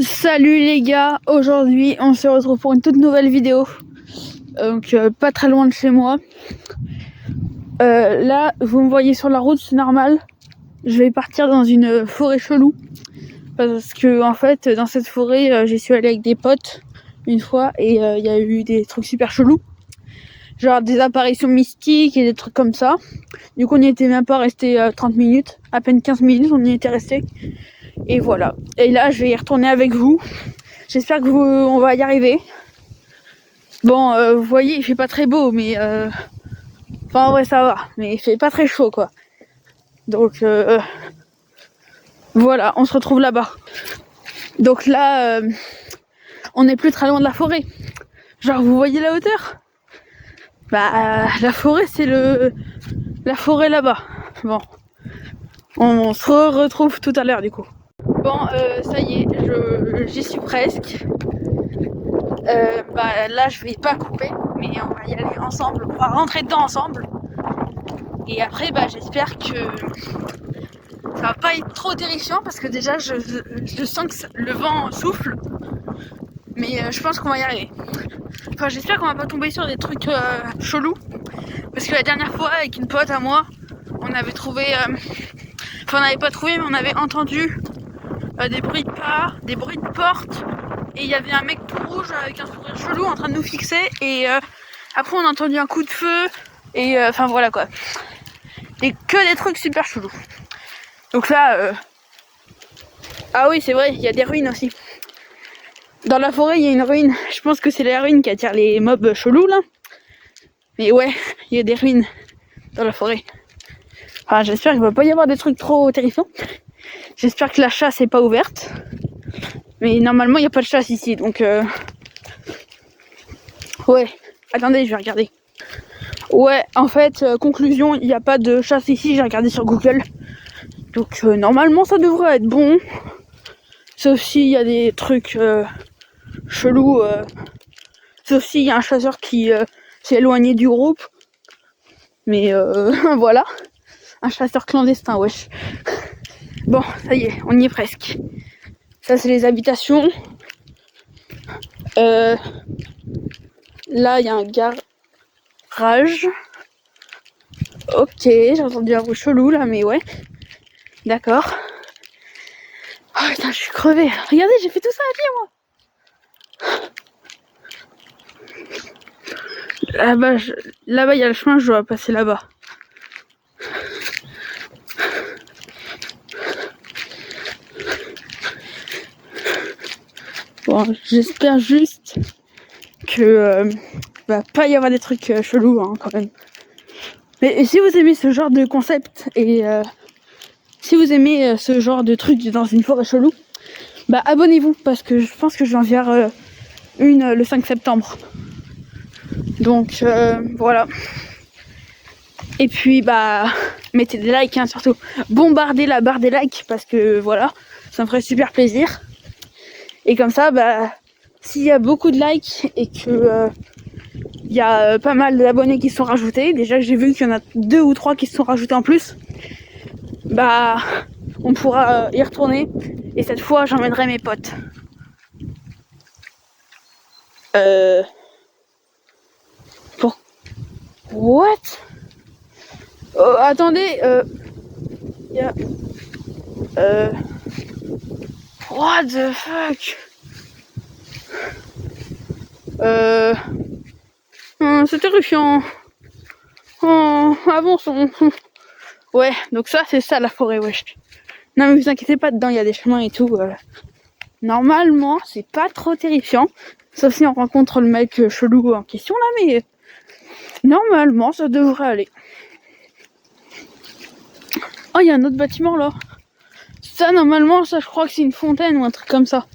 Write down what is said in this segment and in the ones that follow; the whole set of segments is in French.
Salut les gars, aujourd'hui on se retrouve pour une toute nouvelle vidéo. Donc pas très loin de chez moi. Là vous me voyez sur la route, c'est normal. Je vais partir dans une forêt chelou. Parce que en fait dans cette forêt j'y suis allée avec des potes une fois et il y a eu des trucs super chelous. Genre des apparitions mystiques et des trucs comme ça. Du coup on n'y était même pas resté 30 minutes, à peine 15 minutes on y était resté. Et voilà. Et là je vais y retourner avec vous. J'espère que on va y arriver. Bon, vous voyez, il fait pas très beau, mais enfin en vrai ça va, mais il fait pas très chaud quoi. Donc voilà, on se retrouve là-bas. Donc là, on n'est plus très loin de la forêt. Genre vous voyez la hauteur ? Bah la forêt c'est la forêt là-bas. Bon, on se retrouve tout à l'heure du coup. Bon, ça y est, j'y suis presque. Bah là je vais pas couper, mais on va y aller ensemble, on va rentrer dedans ensemble. Et après bah j'espère que ça va pas être trop terrifiant parce que déjà je sens que le vent souffle. Mais je pense qu'on va y arriver. Enfin j'espère qu'on va pas tomber sur des trucs chelous. Parce que la dernière fois avec une pote à moi, on avait trouvé... Enfin on n'avait pas trouvé mais on avait entendu des bruits de pas, des bruits de porte. Et il y avait un mec tout rouge avec un sourire chelou en train de nous fixer. Et après on a entendu un coup de feu. Et enfin voilà quoi. Et que des trucs super chelous. Donc là... Ah oui c'est vrai, il y a des ruines aussi. Dans la forêt il y a une ruine. Je pense que c'est la ruine qui attire les mobs chelous là. Mais ouais, il y a des ruines dans la forêt. Enfin j'espère qu'il va pas y avoir des trucs trop terrifiants. J'espère que la chasse est pas ouverte. Mais normalement il n'y a pas de chasse ici donc ouais, attendez je vais regarder. Ouais en fait conclusion il n'y a pas de chasse ici, j'ai regardé sur Google. Donc normalement ça devrait être bon. Sauf s'il y a des trucs chelous. Sauf s'il y a un chasseur qui s'est éloigné du groupe. Mais voilà. Un chasseur clandestin, wesh. Bon, ça y est, on y est presque. Ça c'est les habitations. Là il y a un garage. Ok, j'ai entendu un bruit chelou là, mais ouais. D'accord. Oh putain, je suis crevée. Regardez, j'ai fait tout ça à pied moi. Là-bas, il y a le chemin, je dois passer là-bas. Bon, j'espère juste que va pas y avoir des trucs chelous hein, quand même. Mais si vous aimez ce genre de concept et si vous aimez ce genre de truc dans une forêt chelou, bah abonnez-vous parce que je pense que je vais en faire une le 5 septembre. Donc voilà. Et puis bah mettez des likes hein, surtout. Bombardez la barre des likes parce que voilà, ça me ferait super plaisir. Et comme ça bah s'il y a beaucoup de likes et que il y a pas mal d'abonnés qui se sont rajoutés, déjà j'ai vu qu'il y en a 2 ou 3 qui se sont rajoutés en plus, bah on pourra y retourner et cette fois j'emmènerai mes potes. Pour... What? Attendez, y a... What the fuck? C'est terrifiant. Oh, avançons. Ouais, donc ça, c'est ça la forêt, wesh. Non mais vous inquiétez pas, dedans il y a des chemins et tout. Normalement, c'est pas trop terrifiant. Sauf si on rencontre le mec chelou en question là, mais normalement, ça devrait aller. Oh, il y a un autre bâtiment là. Ça, normalement, ça, je crois que c'est une fontaine ou un truc comme ça.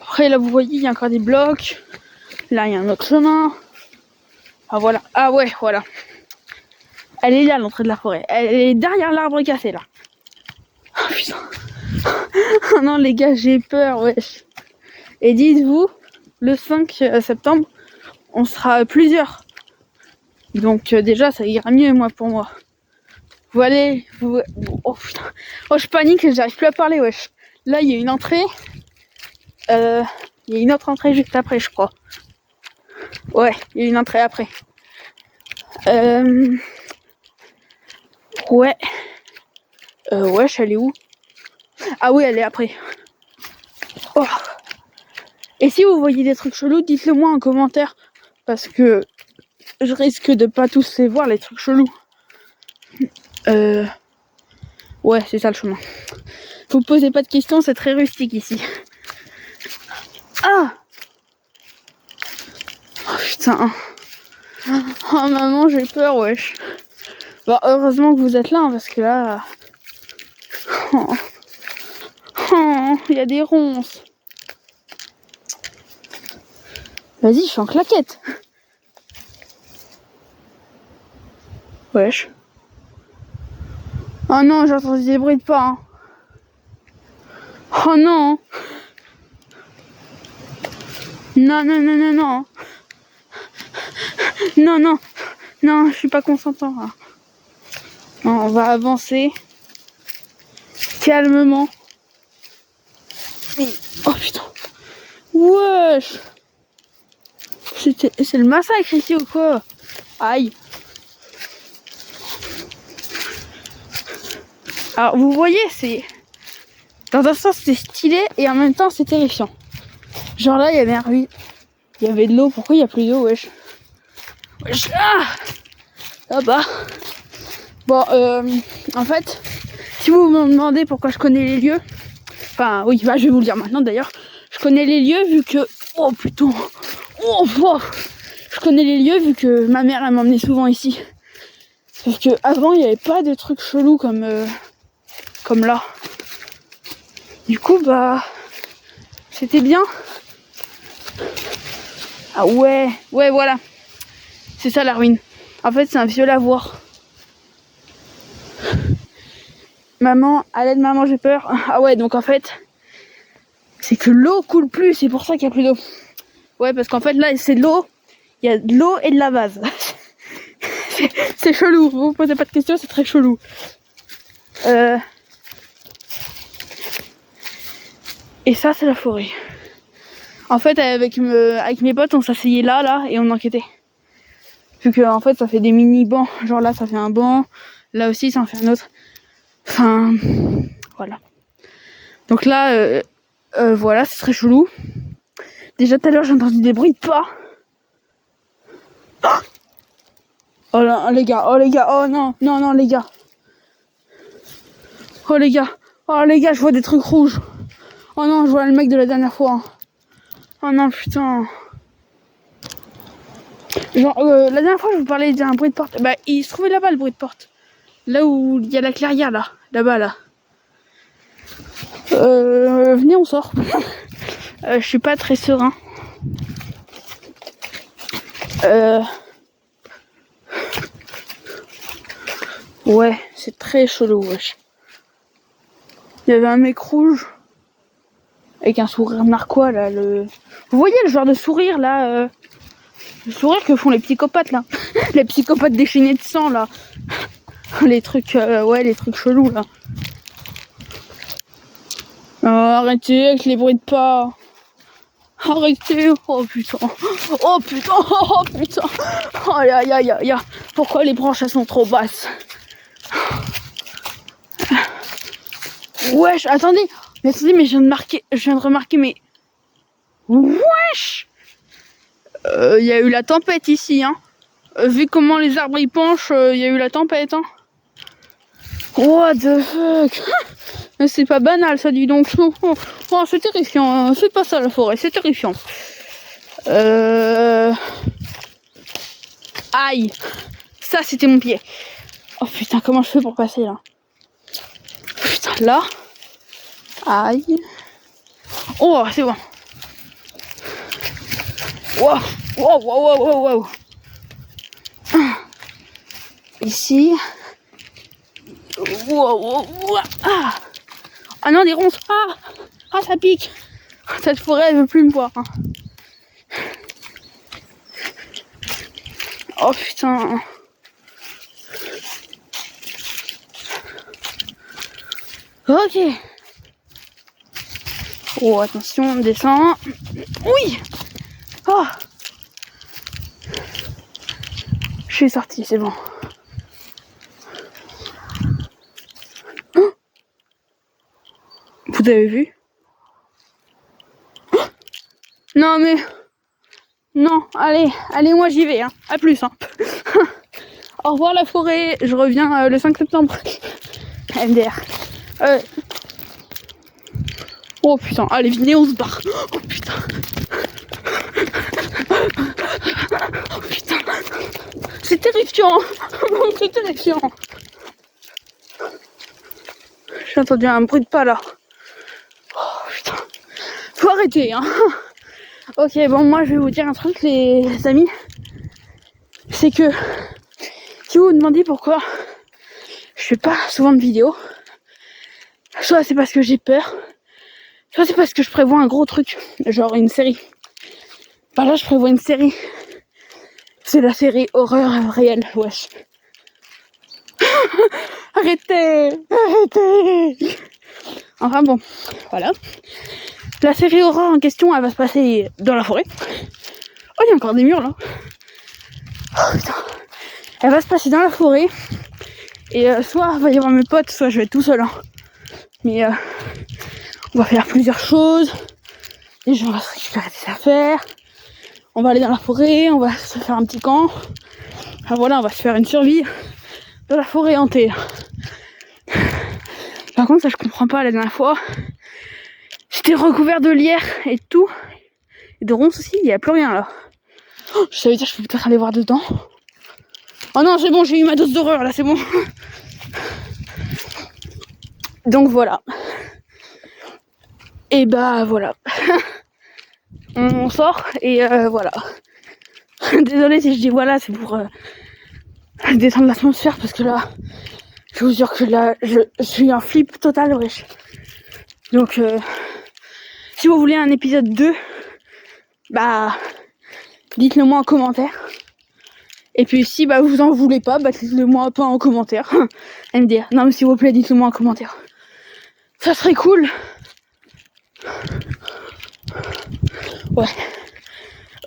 Après, là, vous voyez, il y a encore des blocs. Là, il y a un autre chemin. Ah, voilà. Ah, ouais, voilà. Elle est là, l'entrée de la forêt. Elle est derrière l'arbre cassé, là. Oh, putain. Oh non, les gars, j'ai peur, wesh. Et dites-vous, le 5 septembre, on sera plusieurs. Donc, déjà, ça ira mieux, moi, pour moi. Vous allez... Oh, putain. Oh, je panique, j'arrive plus à parler, wesh. Là, il y a une entrée. Il y a une autre entrée juste après, je crois. Ouais, il y a une entrée après. Ouais. Wesh, elle est où? Ah oui, elle est après. Oh. Et si vous voyez des trucs chelous, dites-le moi en commentaire. Parce que je risque de pas tous les voir, les trucs chelous. Ouais, c'est ça le chemin. Vous posez pas de questions, c'est très rustique ici. Ah! Oh putain. Oh maman, j'ai peur, wesh. Bon, heureusement que vous êtes là, hein, parce que là... Oh, il y a des ronces. Vas-y, je suis en claquette. Wesh. Oh non, j'ai entendu des bruits de pas. Hein. Oh non. Non, non, non, non, non. Non, non. Non, je suis pas consentant. Là. Non, on va avancer. Calmement. Oh putain. Wesh. C'est le massacre ici ou quoi? Aïe. Alors vous voyez, c'est... Dans un sens c'est stylé et en même temps c'est terrifiant. Genre là il y avait un ruisseau. Il y avait de l'eau, pourquoi il n'y a plus d'eau, wesh? Wesh. Ah bah. Bon, en fait, si vous me demandez pourquoi je connais les lieux, enfin oui, bah, je vais vous le dire maintenant d'ailleurs. Je connais les lieux vu que... Oh putain. Oh, oh. Je connais les lieux vu que ma mère elle m'emmenait souvent ici. Parce que avant il n'y avait pas de trucs chelous comme là. Du coup bah c'était bien. Ah ouais, ouais voilà. C'est ça la ruine. En fait c'est un vieux lavoir. Maman, à l'aide maman j'ai peur. Ah ouais donc en fait c'est que l'eau coule plus, c'est pour ça qu'il n'y a plus d'eau. Ouais parce qu'en fait là c'est de l'eau. Il y a de l'eau et de la vase. C'est chelou, vous posez pas de questions, c'est très chelou. Et ça c'est la forêt. En fait avec mes potes on s'asseyait là et on enquêtait. Vu que en fait ça fait des mini bancs. Genre là ça fait un banc, là aussi ça en fait un autre. Enfin voilà. Donc là voilà c'est très chelou. Déjà tout à l'heure j'ai entendu des bruits de pas. Oh là les gars, oh non, non, non les gars. Oh les gars, je vois des trucs rouges. Oh non, je vois le mec de la dernière fois. Oh non putain. Genre la dernière fois je vous parlais d'un bruit de porte. Bah il se trouvait là-bas le bruit de porte. Là où il y a la clairière là-bas là. Venez on sort. Je suis pas très serein. Ouais, c'est très chelou, wesh. Il y avait un mec rouge avec un sourire narquois là. Vous voyez le genre de sourire là le sourire que font les psychopathes là. Les psychopathes déchaînés de sang là. Les trucs, ouais, les trucs chelous là. Oh, arrêtez avec les bruits de pas. Arrêtez. Oh putain. Oh putain. Oh putain. Oh aïe aïe aïe aïe. Pourquoi les branches elles sont trop basses? Wesh, attendez. Mais attendez, mais je viens de remarquer, mais... Wesh. Il y a eu la tempête ici, hein. Vu comment les arbres y penchent, il y a eu la tempête, hein. What the fuck. C'est pas banal ça, dis donc. Oh, c'est terrifiant. C'est pas ça la forêt, c'est terrifiant. Aïe. Ça c'était mon pied. Oh putain, comment je fais pour passer là? Putain, là. Aïe. Oh, c'est bon. Wow, wow, wow, wow, wow. Ici. Wow, wow, wow. Ah non, des ronces. Ah, ça pique. Cette forêt, elle veut plus me voir. Hein. Oh putain. Ok. Oh, attention, on descend. Oui. Oh. Je suis sortie, c'est bon. Oh. Vous avez vu? Oh. Non mais... Non, allez, moi j'y vais, hein. À plus, hein. Au revoir la forêt, je reviens le 5 septembre. MDR. Oh putain, allez, venez, on se barre. Oh putain. Oh putain. C'est terrifiant. C'est terrifiant. J'ai entendu un bruit de pas là. Oh putain. Faut arrêter, hein. Ok, bon, moi je vais vous dire un truc, les amis. C'est que si vous vous demandez pourquoi je fais pas souvent de vidéos, soit c'est parce que j'ai peur, soit c'est parce que je prévois un gros truc, genre une série. Bah là je prévois une série. C'est la série horreur réelle, wesh. Arrêtez. Enfin bon, voilà. La série horreur en question, elle va se passer dans la forêt. Oh, il y a encore des murs là. Oh putain. Elle va se passer dans la forêt. Et soit il va y avoir mes potes, soit je vais être tout seul. Hein. Mais on va faire plusieurs choses. Les gens vont se récupérer des affaires. On va aller dans la forêt, on va se faire un petit camp. Enfin voilà, on va se faire une survie dans la forêt hantée. Par contre, ça je comprends pas, la dernière fois, j'étais recouvert de lierre et tout. Et de ronces aussi, il n'y a plus rien là. Oh, je savais dire, je peux peut-être aller voir dedans. Oh non, c'est bon, j'ai eu ma dose d'horreur là, c'est bon. Donc voilà. Et bah voilà. On sort et voilà. Désolée si je dis voilà, c'est pour descendre l'atmosphère parce que là, je vous jure que là, je suis en flip total, wesh. Donc, si vous voulez un épisode 2, bah, dites-le moi en commentaire. Et puis si bah vous en voulez pas, bah dites-le moi pas en commentaire. MDR. Non mais s'il vous plaît, dites-le moi en commentaire. Ça serait cool. Ouais.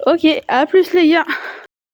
Ok, à plus les gars.